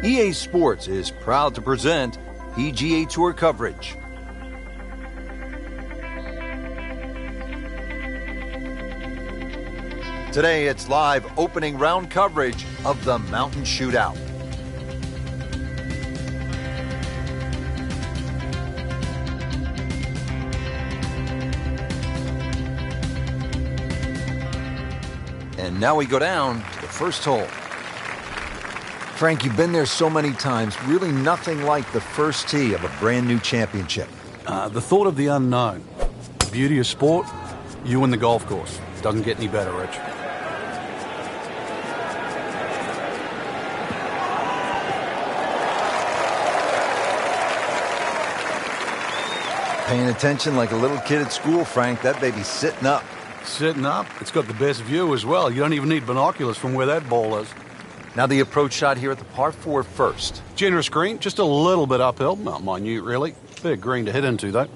EA Sports is proud to present PGA Tour coverage. Today it's live opening round coverage of the Mountain Shootout. And now we go down to the first hole. Frank, you've been there so many times. Really nothing like the first tee of a brand new championship. The thought of the unknown. The beauty of sport, you win the golf course. Doesn't get any better, Rich. Paying attention like a little kid at school, Frank. That baby's sitting up. Sitting up? It's got the best view as well. You don't even need binoculars from where that ball is. Now the approach shot here at the par 4 first. Generous green, just a little bit uphill. Not minute, really. Big green to hit into, though.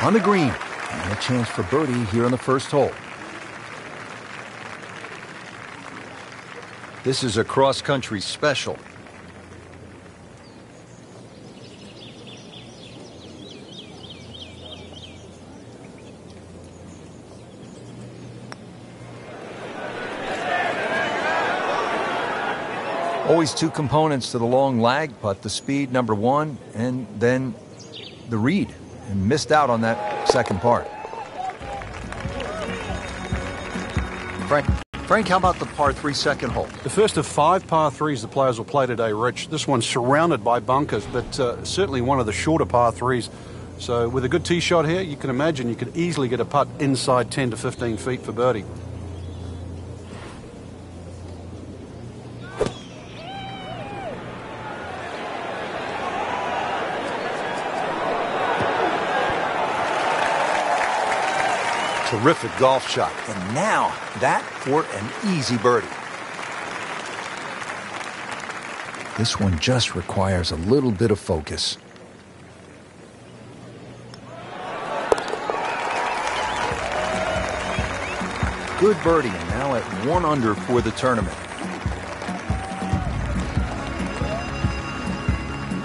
On the green, and a chance for birdie here on the first hole. This is a cross-country special. Always two components to the long lag putt, the speed, number one, and then the read. And missed out on that second part. Frank, how about the par 3 second hole? The first of 5 par 3s the players will play today, Rich. This one's surrounded by bunkers, but certainly one of the shorter par 3s. So with a good tee shot here, you can imagine you could easily get a putt inside 10 to 15 feet for birdie. Terrific golf shot. And now that for an easy birdie. This one just requires a little bit of focus. Good birdie, and now at 1 under for the tournament.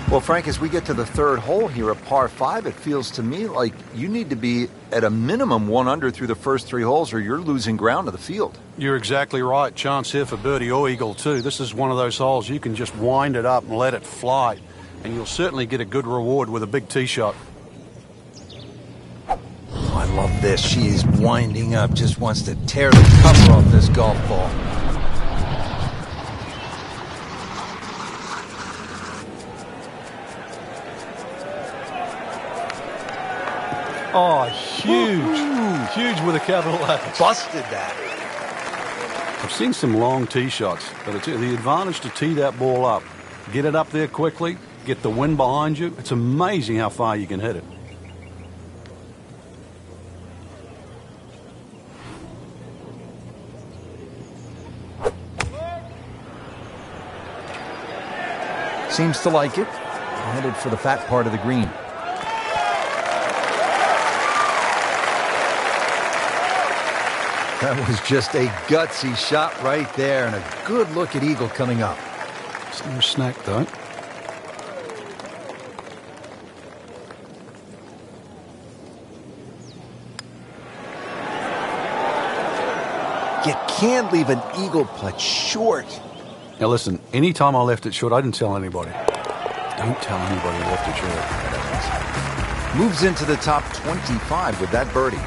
Well, Frank, as we get to the third hole here at par 5, it feels to me like you need to be at a minimum 1 under through the first 3 holes or you're losing ground to the field. You're exactly right. Chance here for birdie or eagle too. This is one of those holes you can just wind it up and let it fly, and you'll certainly get a good reward with a big tee shot. Oh, I love this. She is winding up, just wants to tear the cover off this golf ball. Oh, huge. Huge with a capital H. Busted that. I've seen some long tee shots, but it's the advantage to tee that ball up. Get it up there quickly, get the wind behind you. It's amazing how far you can hit it. Seems to like it. Headed for the fat part of the green. That was just a gutsy shot right there, and a good look at eagle coming up. It's no snack, though. You can't leave an eagle putt short. Now listen, anytime I left it short, I didn't tell anybody. Don't tell anybody I left it short. Moves into the top 25 with that birdie.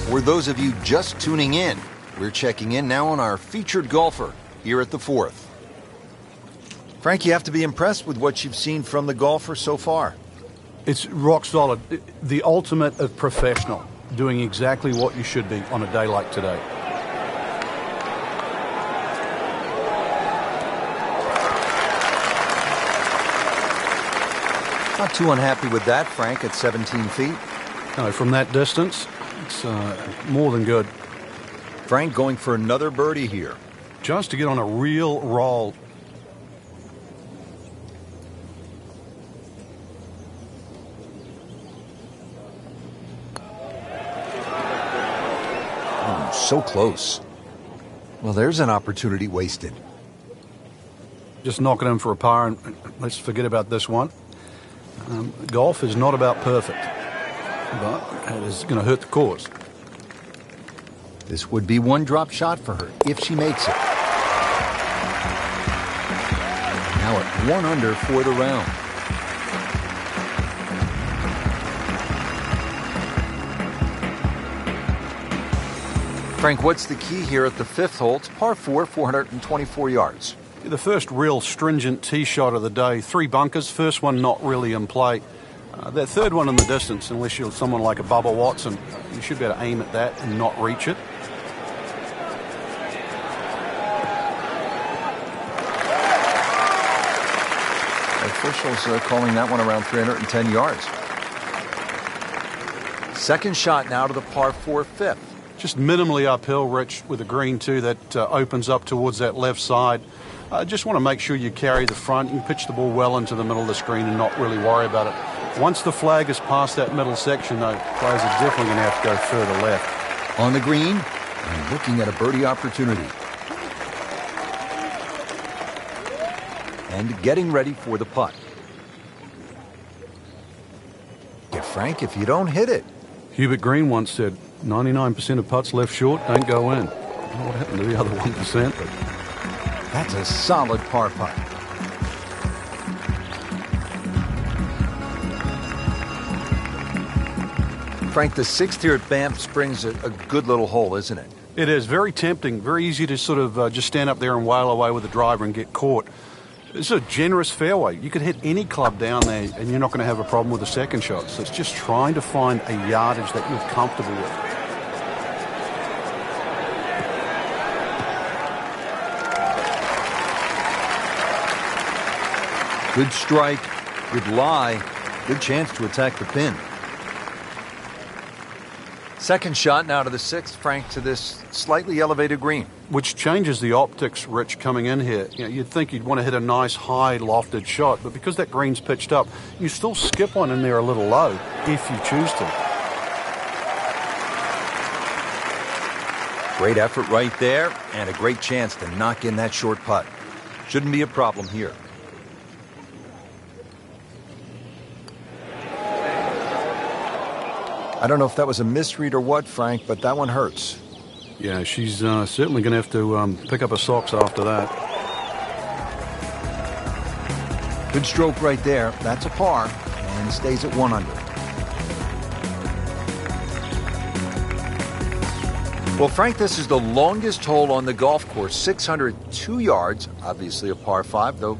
For those of you just tuning in, we're checking in now on our featured golfer here at the 4th. Frank, you have to be impressed with what you've seen from the golfer so far. It's rock solid. The ultimate of professional, doing exactly what you should be on a day like today. Not too unhappy with that, Frank, at 17 feet. No, from that distance, it's more than good. Frank going for another birdie here. Just to get on a real roll. Oh, so close. Well, there's an opportunity wasted. Just knock it in for a par, and let's forget about this one. Golf is not about perfect, but it is going to hurt the cause. This would be one drop shot for her if she makes it. Now at 1 under for the round. Frank, what's the key here at the 5th hole? It's par 4, 424 yards. The first real stringent tee shot of the day. 3 bunkers. First one not really in play. That third one in the distance, unless you're someone like a Bubba Watson, you should be able to aim at that and not reach it. Officials calling that one around 310 yards. Second shot now to the par 4 5th. Just minimally uphill, Rich, with a green too that opens up towards that left side. Just want to make sure you carry the front. You can pitch the ball well into the middle of the screen and not really worry about it. Once the flag is past that middle section, though, players are definitely going to have to go further left. On the green, and looking at a birdie opportunity. And getting ready for the putt. Yeah, Frank, if you don't hit it. Hubert Green once said, 99% of putts left short don't go in. I don't know what happened to the other 1%, but... That's a solid par putt. Frank, the 6th here at Banff Springs, a good little hole, isn't it? It is. Very tempting. Very easy to sort of just stand up there and wail away with the driver and get caught. It's a generous fairway. You could hit any club down there and you're not going to have a problem with the second shot. So it's just trying to find a yardage that you're comfortable with. Good strike, good lie, good chance to attack the pin. Second shot now to the 6th, Frank, to this slightly elevated green. Which changes the optics, Rich, coming in here. You know, you'd think you'd want to hit a nice, high, lofted shot, but because that green's pitched up, you still skip one in there a little low, if you choose to. Great effort right there, and a great chance to knock in that short putt. Shouldn't be a problem here. I don't know if that was a misread or what, Frank, but that one hurts. Yeah, she's certainly going to have to pick up her socks after that. Good stroke right there. That's a par, and stays at 1 under. Well, Frank, this is the longest hole on the golf course, 602 yards. Obviously a par 5, though.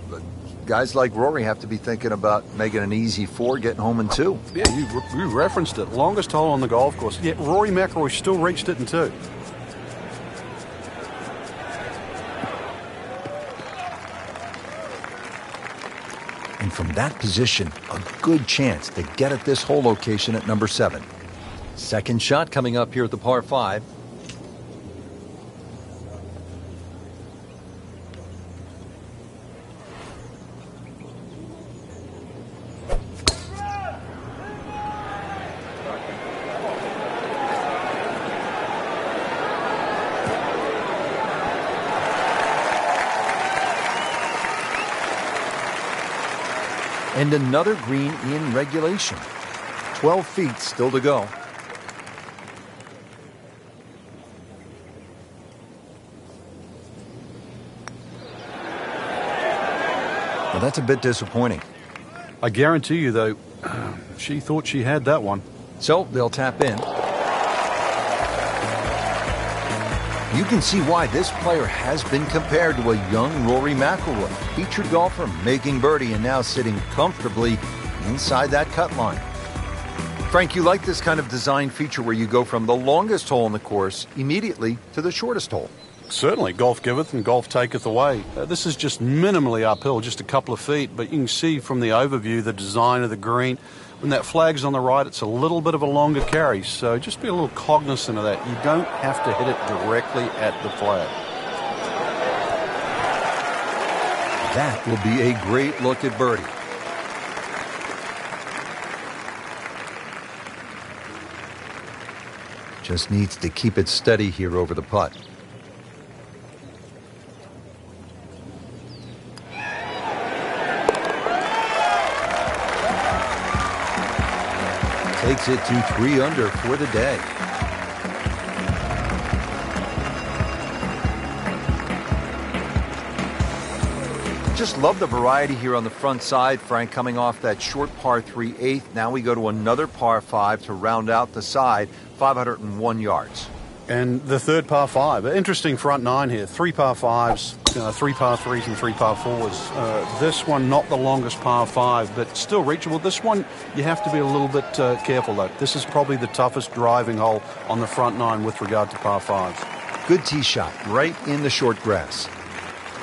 Guys like Rory have to be thinking about making an easy 4, getting home in 2. Yeah, you referenced it. Longest hole on the golf course. Yet Rory McIlroy still reached it in 2. And from that position, a good chance to get at this hole location at number 7. Second shot coming up here at the par 5. And another green in regulation. 12 feet still to go. Well, that's a bit disappointing. I guarantee you, though, she thought she had that one. So they'll tap in. You can see why this player has been compared to a young Rory McIlroy, featured golfer making birdie and now sitting comfortably inside that cut line. Frank, you like this kind of design feature where you go from the longest hole in the course immediately to the shortest hole. Certainly, golf giveth and golf taketh away. This is just minimally uphill, just a couple of feet, but you can see from the overview the design of the green. When that flag's on the right, it's a little bit of a longer carry, so just be a little cognizant of that. You don't have to hit it directly at the flag. That will be a great look at birdie. Just needs to keep it steady here over the putt. Takes it to 3 under for the day. Just love the variety here on the front side, Frank, coming off that short par 3 8th. Now we go to another par 5 to round out the side, 501 yards. And the third par 5. Interesting front 9 here. 3 par 5s, 3 par 3s, and 3 par 4s. This one, not the longest par 5, but still reachable. This one, you have to be a little bit careful, though. This is probably the toughest driving hole on the front 9 with regard to par 5s. Good tee shot right in the short grass.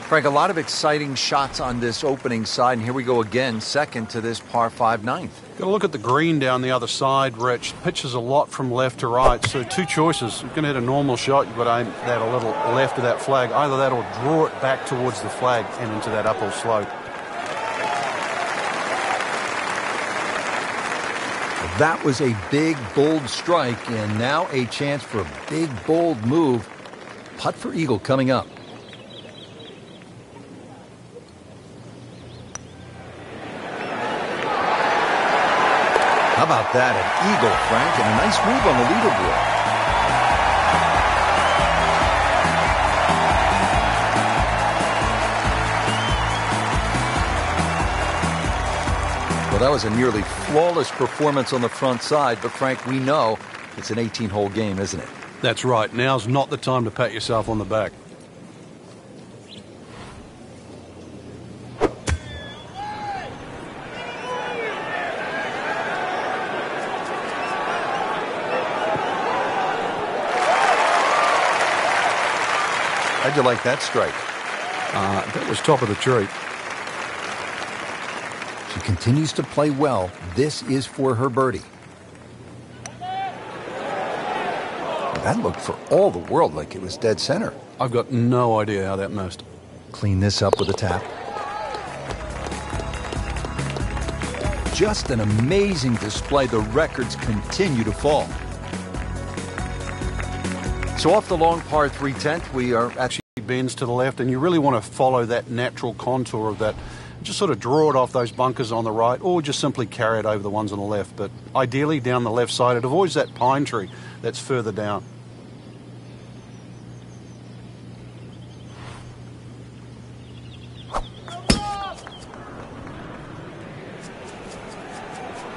Frank, a lot of exciting shots on this opening side, and here we go again, second to this par 5 9th. Got to look at the green down the other side, Rich. Pitches a lot from left to right, so 2 choices. You're going to hit a normal shot, you've got to aim that a little left of that flag. Either that or draw it back towards the flag and into that uphill slope. That was a big, bold strike, and now a chance for a big, bold move. Putt for eagle coming up. How about that? An eagle, Frank, and a nice move on the leaderboard. Well, that was a nearly flawless performance on the front side, but Frank, we know it's an 18-hole game, isn't it? That's right. Now's not the time to pat yourself on the back. How'd you like that strike? That was top of the tree. She continues to play well. This is for her birdie. That looked for all the world like it was dead center. I've got no idea how that missed. Clean this up with a tap. Just an amazing display. The records continue to fall. So off the long par 3 10th, we are actually bends to the left, and you really want to follow that natural contour of that. Just sort of draw it off those bunkers on the right, or just simply carry it over the ones on the left. But ideally down the left side, it avoids that pine tree that's further down.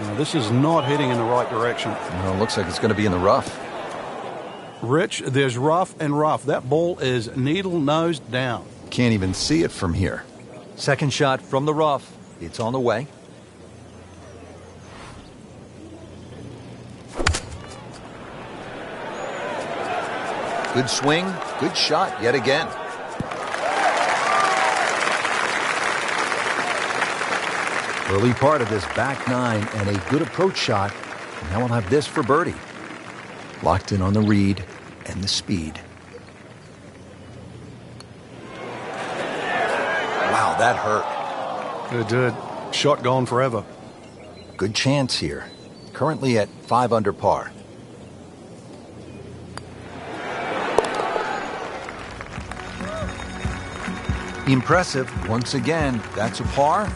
Now, this is not heading in the right direction. Well, it looks like it's going to be in the rough. Rich, there's rough and rough. That ball is needle-nosed down. Can't even see it from here. Second shot from the rough. It's on the way. Good swing, good shot yet again. Early part of this back 9 and a good approach shot. Now we'll have this for birdie. Locked in on the read and the speed. Wow, that hurt. It did. Shot gone forever. Good chance here. Currently at 5 under par. Impressive. Once again, that's a par.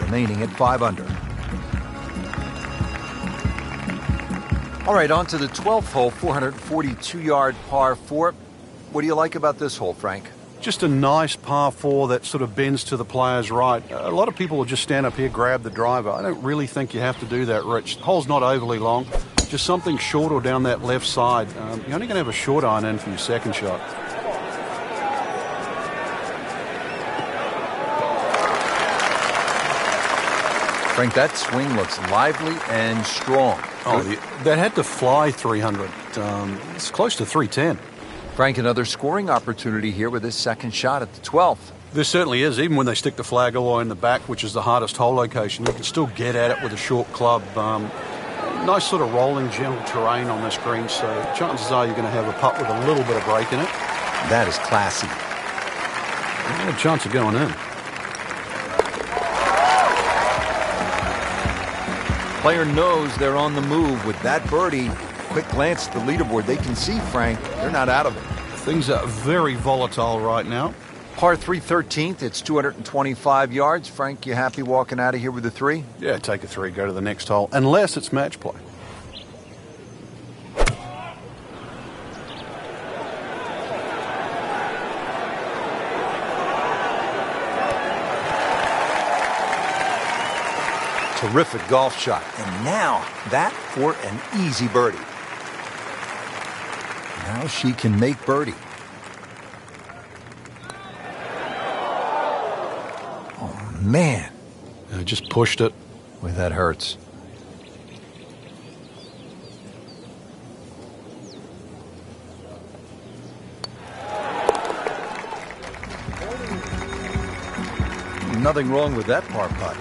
Remaining at 5 under. All right, on to the 12th hole, 442-yard par 4. What do you like about this hole, Frank? Just a nice par 4 that sort of bends to the player's right. A lot of people will just stand up here, grab the driver. I don't really think you have to do that, Rich. The hole's not overly long. Just something short or down that left side. You're only going to have a short iron in for your second shot. Frank, that swing looks lively and strong. Oh, that had to fly 300. It's close to 310. Frank, another scoring opportunity here with his second shot at the 12th. There certainly is. Even when they stick the flag all the way in the back, which is the hardest hole location, you can still get at it with a short club. Nice sort of rolling, gentle terrain on this green, so chances are you're going to have a putt with a little bit of break in it. That is classy. A chance of going in. Player knows they're on the move with that birdie. Quick glance at the leaderboard. They can see, Frank, they're not out of it. Things are very volatile right now. Par 3 13th, it's 225 yards. Frank, you happy walking out of here with a 3? Yeah, take a 3, go to the next hole, unless it's match play. Terrific golf shot. And now that for an easy birdie. Now she can make birdie. Oh, man. I just pushed it. Boy, that hurts. Nothing wrong with that par putt.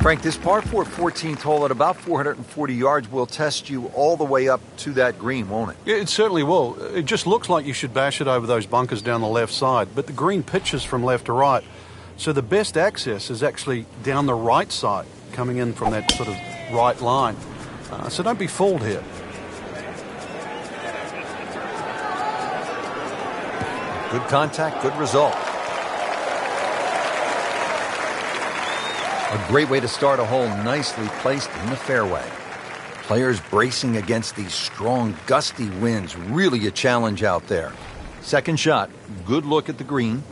Frank, this par 4 14th hole at about 440 yards will test you all the way up to that green, won't it? It certainly will. It just looks like you should bash it over those bunkers down the left side, but the green pitches from left to right. So the best access is actually down the right side, coming in from that sort of right line. So don't be fooled here. Good contact, good result. A great way to start a hole, nicely placed in the fairway. Players bracing against these strong, gusty winds. Really a challenge out there. Second shot, good look at the green.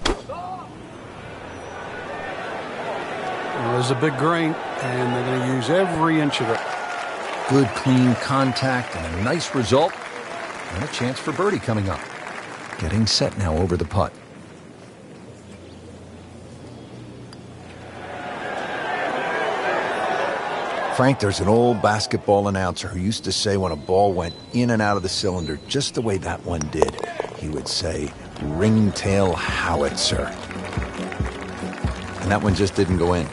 Well, there's a big green, and they're going to use every inch of it. Good, clean contact and a nice result. And a chance for birdie coming up. Getting set now over the putt. Frank, there's an old basketball announcer who used to say when a ball went in and out of the cylinder, just the way that one did, he would say, ringtail howitzer. And that one just didn't go in.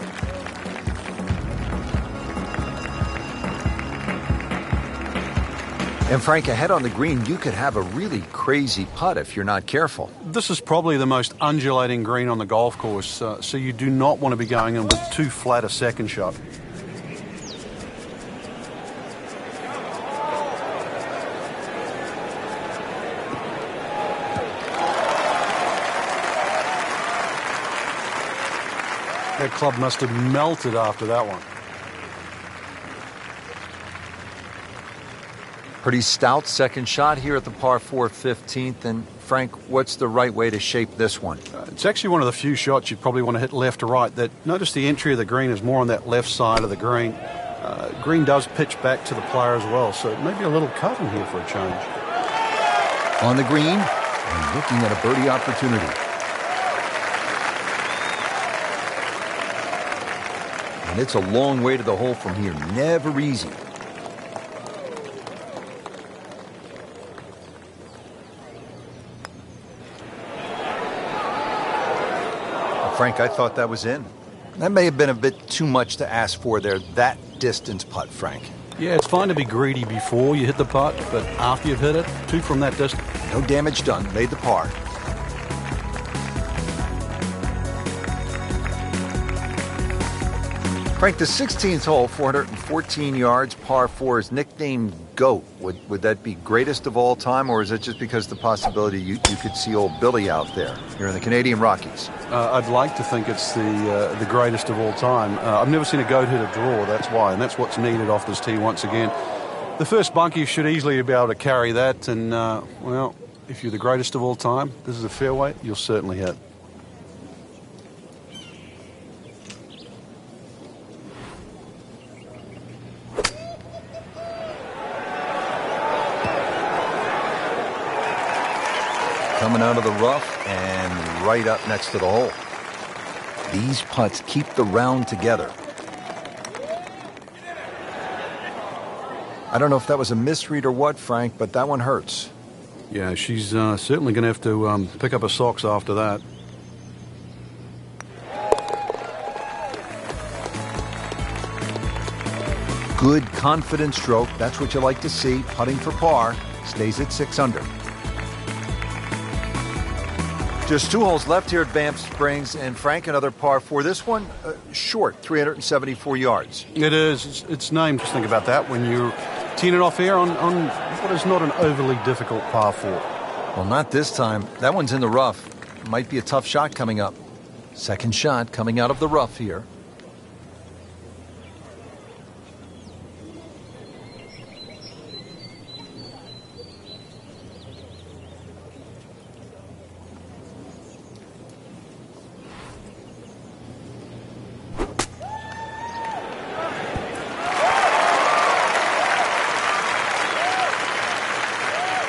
And Frank, ahead on the green, you could have a really crazy putt if you're not careful. This is probably the most undulating green on the golf course, so you do not want to be going in with too flat a second shot. That club must have melted after that one. Pretty stout second shot here at the par 4 15th. And Frank, what's the right way to shape this one? It's actually one of the few shots you'd probably want to hit left to right. Notice the entry of the green is more on that left side of the green. Green does pitch back to the player as well, so maybe a little cut in here for a change. On the green and looking at a birdie opportunity. And it's a long way to the hole from here. Never easy. Frank, I thought that was in. That may have been a bit too much to ask for there, that distance putt, Frank. Yeah, it's fine to be greedy before you hit the putt, but after you've hit it, 2 from that distance. No damage done. Made the par. Frank, the 16th hole, 414 yards, par 4, is nicknamed GOAT. Would that be greatest of all time, or is it just because the possibility you could see old Billy out there here in the Canadian Rockies? I'd like to think it's the greatest of all time. I've never seen a GOAT hit a draw, that's why, and that's what's needed off this tee once again. The first bunker, you should easily be able to carry that, and, well, if you're the greatest of all time, this is a fairway, you'll certainly hit. coming out of the rough and right up next to the hole. These putts keep the round together. I don't know if that was a misread or what, Frank, but that one hurts. Yeah, she's certainly going to have to pick up her socks after that. Good, confident stroke. That's what you like to see. Putting for par. Stays at 6 under. Just 2 holes left here at Banff Springs, and Frank, another par 4. This one, short, 374 yards. It is. It's named, just think about that, when you're teeing it off here on what is not an overly difficult par 4. Well, not this time. That one's in the rough. Might be a tough shot coming up. Second shot coming out of the rough here.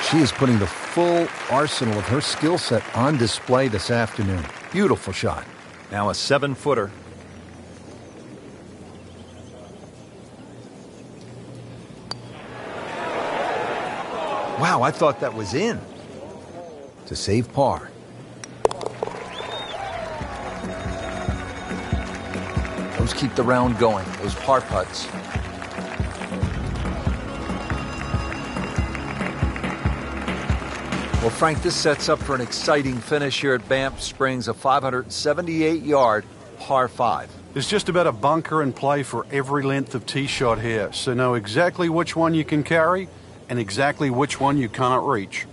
She is putting the full arsenal of her skill set on display this afternoon. Beautiful shot. Now a 7-footer. Wow, I thought that was in. To save par. Those keep the round going, those par putts. Well, Frank, this sets up for an exciting finish here at Banff Springs, a 578-yard par 5. There's just about a bunker in play for every length of tee shot here, so know exactly which one you can carry and exactly which one you cannot reach.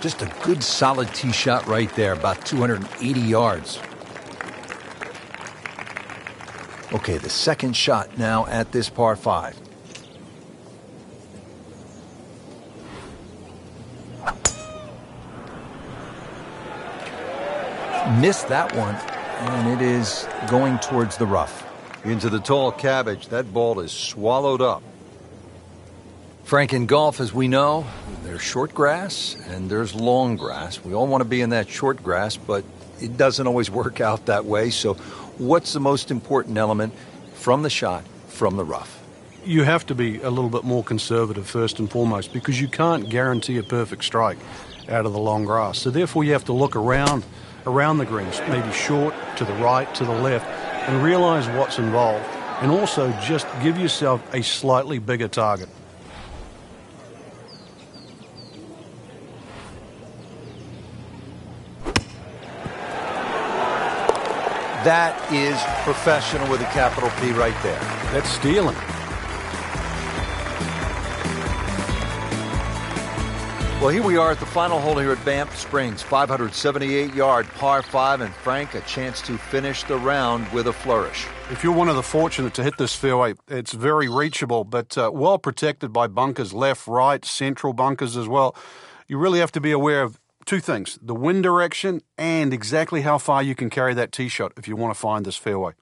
Just a good solid tee shot right there, about 280 yards. Okay, the second shot now at this par 5. Missed that one, and it is going towards the rough. Into the tall cabbage. That ball is swallowed up. Frank, in golf, as we know, there's short grass and there's long grass. We all want to be in that short grass, but it doesn't always work out that way. So what's the most important element from the shot, from the rough? You have to be a little bit more conservative first and foremost, because you can't guarantee a perfect strike out of the long grass. So therefore you have to look around the greens, maybe short, to the right, to the left, and realize what's involved. And also just give yourself a slightly bigger target. That is professional with a capital P right there. That's stealing. Well, here we are at the final hole here at Banff Springs, 578-yard par 5, and Frank, a chance to finish the round with a flourish. If you're one of the fortunate to hit this fairway, it's very reachable, but well protected by bunkers, left, right, central bunkers as well. You really have to be aware of 2 things, the wind direction and exactly how far you can carry that tee shot if you want to find this fairway.